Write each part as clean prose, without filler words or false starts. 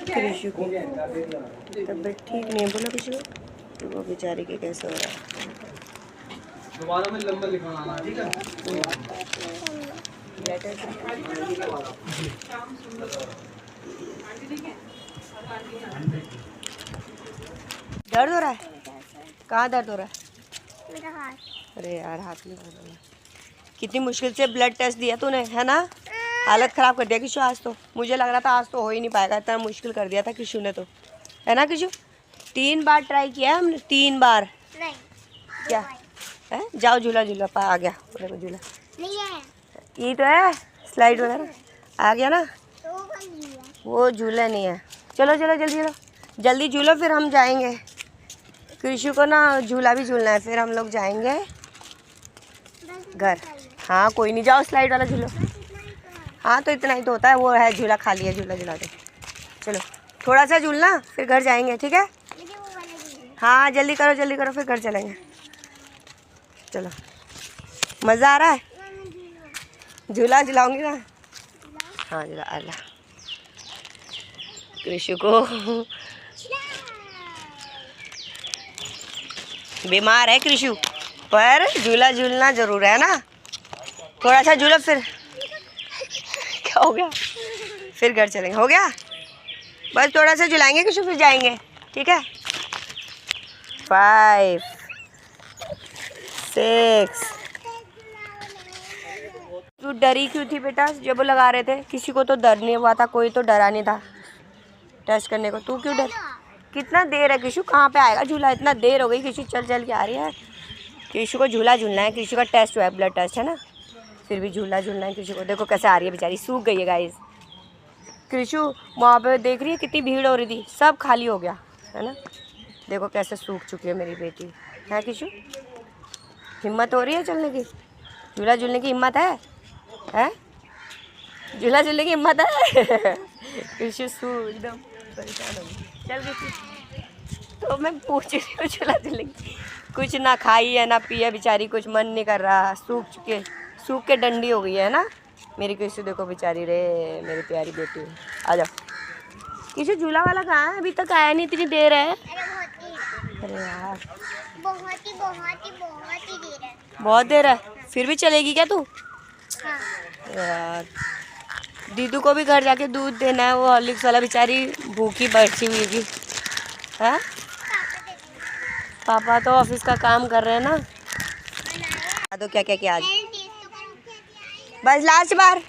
कृषु की तबीयत ठीक नहीं है, बोलो कृषु तो वो बेचारे के कैसे हो रहा है। दोबारा में नंबर लिखवाना ठीक है। दर्द हो रहा है? कहाँ दर्द हो रहा है? मेरा हाथ। अरे यार हाथ में दर्द हो रहा है। कितनी मुश्किल से ब्लड टेस्ट दिया तूने, है ना? हालत ख़राब कर दिया किशु आज तो। मुझे लग रहा था आज तो हो ही नहीं पाएगा, इतना मुश्किल कर दिया था किशु ने तो, है ना किशु? 3 बार ट्राई किया हमने, 3 बार। नहीं क्या है? जाओ झूला झूला पा आ गया मेरे को झूला। नहीं है, ये तो है स्लाइड वगैरह आ गया ना, तो वो बंद नहीं है। वो झूला नहीं है। चलो चलो जल्दी चलो, जल्दी झूलो फिर हम जाएंगे। कृषु को ना झूला भी झूलना है, फिर हम लोग जाएंगे घर। हाँ कोई नहीं, जाओ स्लाइड वाला झूलो। हाँ तो इतना ही तो होता है, वो है झूला खाली है, झूला झूला दो। चलो थोड़ा सा झूलना फिर घर जाएंगे, ठीक है? हाँ जल्दी करो फिर घर चलेंगे। चलो मज़ा आ रहा है? झूला झुलाऊंगी ना। हाँ झूला अल्लाह कृषु को बीमार है कृषु, पर झूला झूलना जरूर है ना। थोड़ा सा झूलो फिर क्या हो गया, फिर घर चलेंगे। हो गया बस थोड़ा सा झुलाएंगे कृषु फिर जाएंगे, ठीक है? 5 6। तू डरी क्यों थी बेटा जब वो लगा रहे थे? किसी को तो डर नहीं हुआ था, कोई तो डरा नहीं था टेस्ट करने को, तू क्यों डर? कितना देर है किशु, कहाँ पे आएगा झूला? इतना देर हो गई किशु चल चल के आ रही है। किशु को झूला झूलना है, किशु का टेस्ट हुआ है, ब्लड टेस्ट है ना, फिर भी झूला झूलना है किशु को। देखो कैसे आ रही है बेचारी, सूख गई है गाइस। किशु वहाँ पे देख रही है कितनी भीड़ हो रही थी, सब खाली हो गया है ना। देखो कैसे सूख चुकी है मेरी बेटी, है किशु? हिम्मत हो रही है चलने की? झूला झूलने की हिम्मत है? झूला झूलने की हिम्मत है? किशु एकदम परेशान हो गई। चल किशु, तो मैं पूछ रही हूँ झूला झूलने की, कुछ ना खाई है ना पी है बेचारी, कुछ मन नहीं कर रहा, सूख के डंडी हो गई है ना मेरी किशु। देखो बेचारी रे, मेरी प्यारी बेटी। आ जाओ किशु, झूला वाला कहाँ है? अभी तक आया नहीं, इतनी देर है। अरे यार बहुत ही देर है। बहुत देर है, फिर भी चलेगी क्या तू? हाँ। यार दीदू को भी घर जाके दूध देना है, वो हॉर्लिक्स वाला बेचारी भूखी बैठी हुई है। हाँ पापा तो ऑफिस का काम कर रहे हैं ना। तो क्या क्या किया आज? बस लास्ट बार।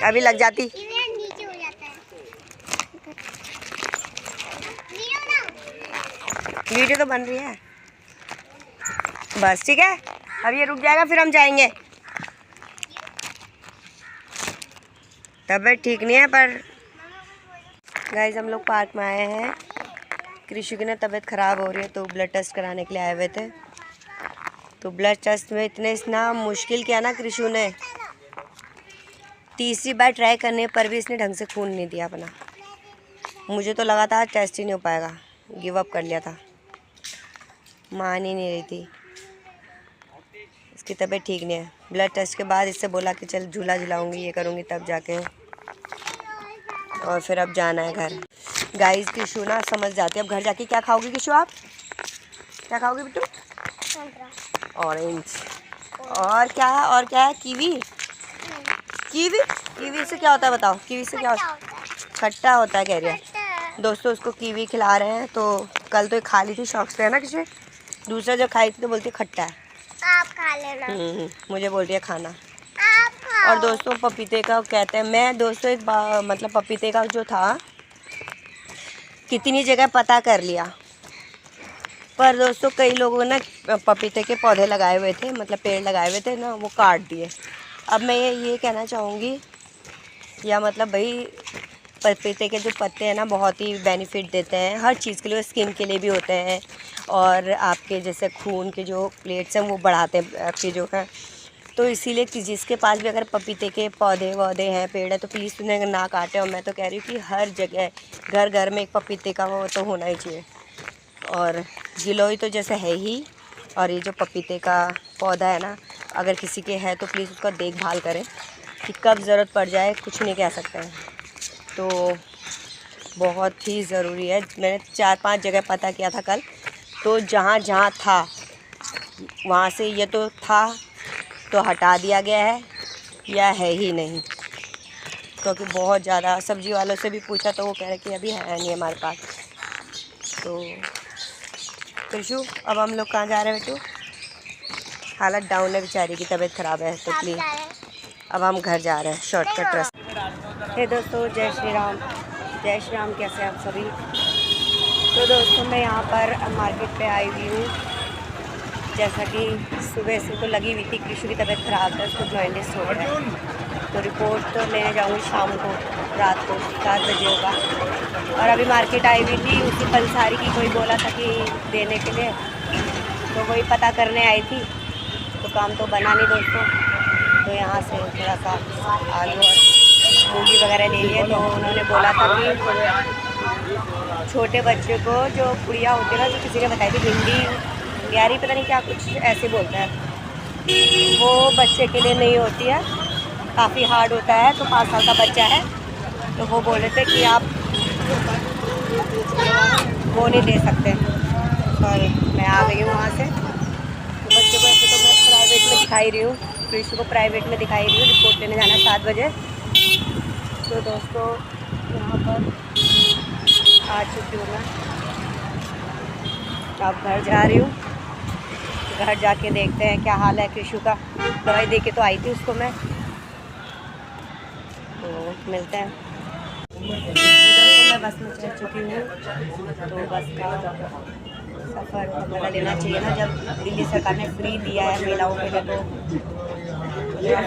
अभी लग जाती। नीचे हो जाता है। वीडियो तो बन रही है बस, ठीक है? अब ये रुक जाएगा फिर हम जाएंगे। तबीयत ठीक नहीं है पर गाइस हम लोग पार्क में आए हैं। कृषि की ना तबीयत ख़राब हो रही है तो ब्लड टेस्ट कराने के लिए आए हुए थे। तो ब्लड टेस्ट में इतना मुश्किल किया ना कृषि ने, तीसरी बार ट्राई करने पर भी इसने ढंग से खून नहीं दिया अपना। मुझे तो लगा था टेस्ट ही नहीं हो पाएगा, गिव अप कर लिया था, मान ही नहीं रही थी। इसकी तबीयत ठीक नहीं है। ब्लड टेस्ट के बाद इससे बोला कि चल झूला झुलाऊंगी, ये करूँगी, तब जाके और फिर अब जाना है घर। गाइस किशु ना समझ जाती है अब घर जाके। क्या खाओगी किशु आप? क्या खाओगी बिट्टू? ऑरेंज। और क्या है? कीवी। कीवी से क्या होता है बताओ? कीवी से क्या होता है? खट्टा होता है कह रही है। दोस्तों उसको कीवी खिला रहे हैं। तो कल तो खा ली थी शौक से, है ना किशु? दूसरा जब खाई थी तो बोलती खट्टा है। आप खा लेना। मुझे बोल रही है खाना। आप खाओ। और दोस्तों पपीते का कहते हैं, मैं दोस्तों मतलब पपीते का जो था कितनी जगह पता कर लिया, पर दोस्तों कई लोगों ने पपीते के पौधे लगाए हुए थे, मतलब पेड़ लगाए हुए थे ना, वो काट दिए। अब मैं ये कहना चाहूँगी, या मतलब भाई पपीते के जो पत्ते हैं ना बहुत ही बेनिफिट देते हैं हर चीज़ के लिए, स्किन के लिए भी होते हैं और आपके जैसे खून के जो प्लेट्स हैं वो बढ़ाते हैं आपके जो है। तो इसीलिए कि जिसके पास भी अगर पपीते के पौधे वौधे हैं, पेड़ है, तो प्लीज़ उन्हें ना काटें। और मैं तो कह रही हूँ कि हर जगह घर घर में एक पपीते का वो तो होना ही चाहिए। और गिलोय तो जैसे है ही, और ये जो पपीते का पौधा है ना अगर किसी के है तो प्लीज़ उसका देखभाल करें कि कब ज़रूरत पड़ जाए कुछ नहीं कह सकते हैं। तो बहुत ही ज़रूरी है। मैंने 4-5 जगह पता किया था कल, तो जहाँ जहाँ था वहाँ से ये तो था तो हटा दिया गया है या है ही नहीं, क्योंकि बहुत ज़्यादा सब्ज़ी वालों से भी पूछा तो वो कह रहे कि अभी है नहीं हमारे पास। तो कृषु अब हम लोग कहाँ जा रहे हैं बेटू? हालत डाउन है, बेचारी की तबीयत ख़राब है, तो प्लीज़ अब हम घर जा रहे हैं शॉर्टकट रास्ते। हे दोस्तों, जय श्री राम। जय श्री राम। कैसे आप सभी? तो दोस्तों मैं यहाँ पर मार्केट पे आई हुई हूँ। जैसा कि सुबह से तो लगी हुई थी, कृषु की तबीयत ख़राब है, उसको जॉइंटिस हो रहा है, तो रिपोर्ट तो लेने जाऊँगी शाम को, रात को 7 बजे होगा। और अभी मार्केट आई हुई थी, उसी पंसारी की कोई बोला था कि देने के लिए, तो वही पता करने आई थी। तो काम तो बना नहीं दोस्तों, तो यहाँ से थोड़ा सा आलू और मूंगी वगैरह ले लिए। तो उन्होंने बोला था कि छोटे बच्चे को जो गुड़िया होती है ना, जो किसी ने बताई थी भिंडी यारी पता नहीं क्या कुछ ऐसे बोलता है, वो बच्चे के लिए नहीं होती है, काफ़ी हार्ड होता है। तो 5 साल का बच्चा है, तो वो बोले थे कि आप वो नहीं दे सकते। और मैं आ गई हूँ वहाँ से। तो बच्चों को ऐसे तो मैं प्राइवेट में दिखाई रही हूँ, कृषि को प्राइवेट में दिखाई रही हूँ, रिपोर्ट लेने जाना 7 बजे। तो दोस्तों यहाँ पर आ चुकी हूँ मैं, अब घर जा रही हूँ। घर जाके देखते हैं क्या हाल है कृषु का। दवाई दे के तो आई थी उसको मैं, तो मिलते हैं। तो मैं बस में चढ़ चुकी हूँ, तो बस का सफ़र वगैरह लेना चाहिए ना, जब दिल्ली सरकार ने फ्री दिया है महिलाओं के लिए, तो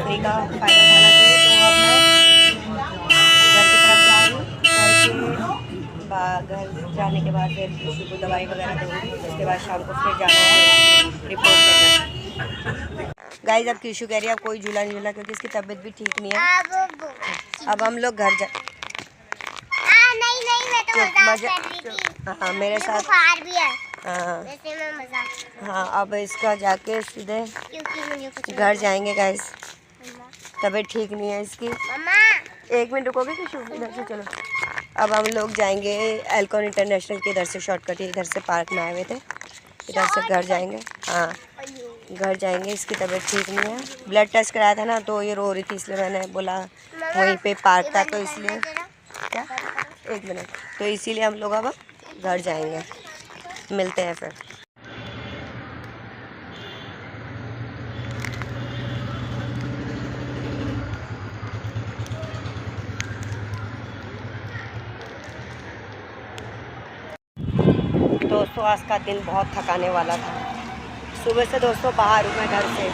फ्री का फ़ायदा उठाना चाहिए। तो अब मैं घर की तरफ जा रही हूँ। घर जाने के बाद फिर कृषि को दवाई वगैरह दूँगी, उसके बाद शाम को फिर जाना है रिपोर्ट लेना। गाइस अब कृषि कह रही है अब कोई झूला नहीं झूला, क्योंकि इसकी तबीयत भी ठीक नहीं है। अब हम लोग घर जा नहीं मैं तो मजाक कर रही थी। हाँ मेरे साथ बुखार भी है। हाँ वैसे मैं मजाक। हाँ अब इसका जाके सीधे क्योंकि मुझे कुछ घर जाएंगे गाइस। तबीयत ठीक नहीं है इसकी। मम्मा 1 मिनट रुकोगे कृषु? इधर से चलो। अब हम लोग जाएंगे एल्कॉन इंटरनेशनल के इधर से शॉर्टकट, इधर से पार्क में आए हुए थे, इधर से घर जाएंगे। हाँ घर जाएंगे, इसकी तबीयत ठीक नहीं है। ब्लड टेस्ट कराया था ना, तो ये रो रही थी, इसलिए मैंने बोला वहीं पे पार्क था, तो इसलिए क्या 1 मिनट, तो इसीलिए हम लोग अब घर जाएंगे। मिलते हैं फिर। दोस्तों आज का दिन बहुत थकाने वाला था। सुबह से दोस्तों बाहर हूँ मैं घर से।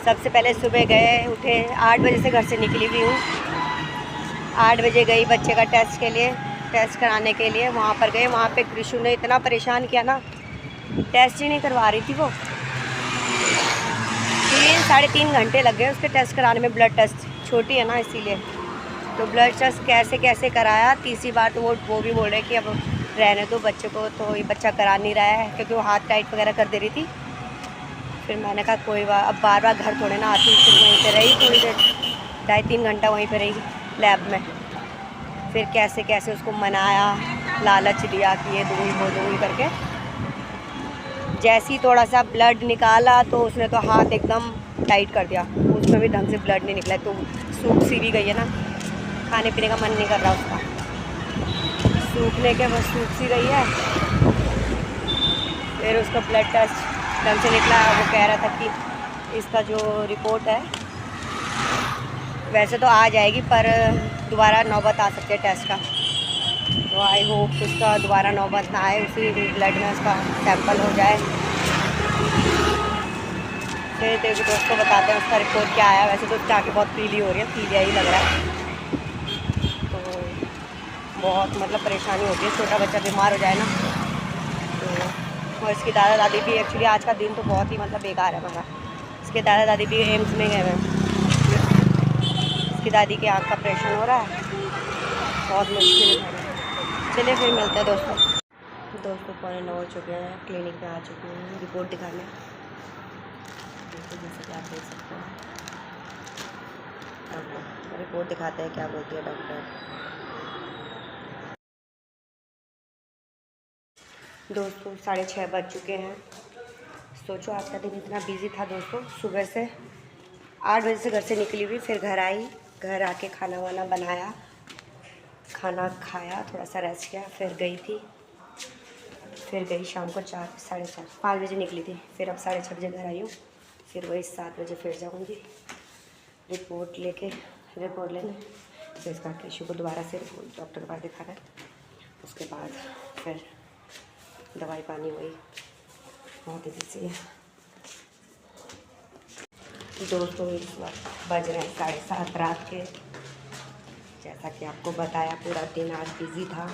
सबसे पहले सुबह गए, उठे 8 बजे से घर से निकली हुई हूँ। 8 बजे गई बच्चे का टेस्ट के लिए, टेस्ट कराने के लिए वहाँ पर गए। वहाँ पे कृषु ने इतना परेशान किया ना, टेस्ट ही नहीं करवा रही थी वो। 3-3.5 घंटे लग गए उसके टेस्ट कराने में। ब्लड टेस्ट, छोटी है ना इसीलिए, तो ब्लड टेस्ट कैसे कैसे कराया। तीसरी बार तो वो भी बोल रहे कि अब रहने दो बच्चे को, तो ये बच्चा करा नहीं रहा है, क्योंकि वो हाथ टाइट वगैरह कर दे रही थी। फिर मैंने कहा कोई बात, अब बार बार घर थोड़े ना आती। फिर वहीं पे रही थोड़ी देर, 2.5-3 घंटा वहीं पे रही लैब में। फिर कैसे कैसे उसको मनाया, लालच दिया कि ये दूँगी वो दूँगी करके। जैसे ही थोड़ा सा ब्लड निकाला तो उसने तो हाथ एकदम टाइट कर दिया, उसमें भी ढंग से ब्लड नहीं निकला। तो सूख सी भी गई है ना, खाने पीने का मन नहीं कर रहा उसका, सूखने के बस सूख सी गई है। फिर उसका ब्लड टेस्ट ढंग से निकला। वो कह रहा था कि इसका जो रिपोर्ट है वैसे तो आ जाएगी, पर दोबारा नौबत आ सकती है टेस्ट का। तो आई होप उसका दोबारा नौबत ना आए, उसी ब्लड में उसका सैंपल हो जाए। फिर देखो दोस्तों बताते हैं उसका रिपोर्ट क्या आया। वैसे तो उसकी आँखें बहुत पीली हो रही है, पीलिया ही लग रहा है। तो बहुत मतलब परेशानी होती है, छोटा बच्चा बीमार हो जाए ना तो। और इसकी दादा दादी भी, एक्चुअली आज का दिन तो बहुत ही मतलब बेकार है मगर। इसके दादा दादी भी एम्स में गए हैं। इसकी दादी के आँख का ऑपरेशन हो रहा है, बहुत मुश्किल है। चलिए फिर मिलते हैं दोस्तों। 9:15 हो चुके हैं, क्लिनिक में आ चुके हैं रिपोर्ट दिखाने। देखो जैसे कि आप देख सकते हैं। अब रिपोर्ट दिखाते हैं क्या बोलती है डॉक्टर। दोस्तों 6:30 बज चुके हैं। सोचो आपका दिन इतना बिजी था दोस्तों। सुबह से 8 बजे से घर से निकली हुई, फिर घर आई, घर आके खाना वाना बनाया, खाना खाया, थोड़ा सा रेस्ट किया, फिर गई थी, फिर गई शाम को 4 साढ़े 4 5 बजे निकली थी, फिर अब 6:30 बजे घर आई हूँ, फिर वही 7 बजे फिर जाऊँगी रिपोर्ट लेने, फिर इसका टिशू को दोबारा से डॉक्टर के पास दिखाना है, उसके बाद फिर दवाई पानी वही बहुत ही बिजी है। दोस्तों इस वक्त बज रहे हैं 7:30 रात के। जैसा कि आपको बताया पूरा दिन आज बिज़ी था।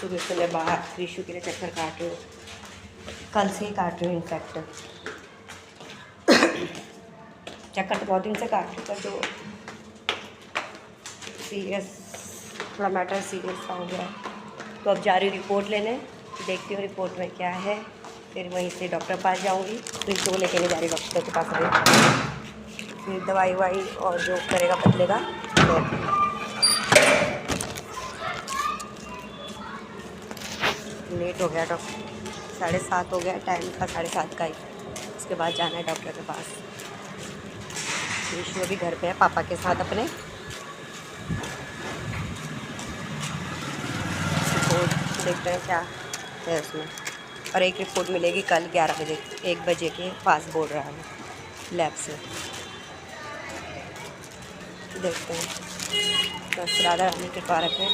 सुबह से मैं बाहर टिशू के लिए चक्कर काट रही हूँ, कल से ही काट रही हूँ इनफैक्ट। चक्कर तो बहुत दिन से काट रही, पर जो सीरियस थोड़ा मैटर सीरियस सा हो गया है। तो अब जा रही हूँ रिपोर्ट लेने, देखती हूँ रिपोर्ट में क्या है, फिर वहीं से डॉक्टर के पास जाऊँगी। टिशू को लेके नहीं जा रही डॉक्टर के पास अभी, फिर दवाई वाई और जो करेगा बदलेगा। लेट हो गया डॉक्टर, 7:30 हो गया, टाइम था 7:30 का ही। उसके बाद जाना है डॉक्टर के पास। टिशू अभी घर पे है पापा के साथ अपने। रिपोर्ट देखते हैं क्या है उसमें, और एक रिपोर्ट मिलेगी कल 11 बजे 1 बजे के पास बोल रहा है लैब से। देखते हैं। बस राधा रानी कृपा रखें।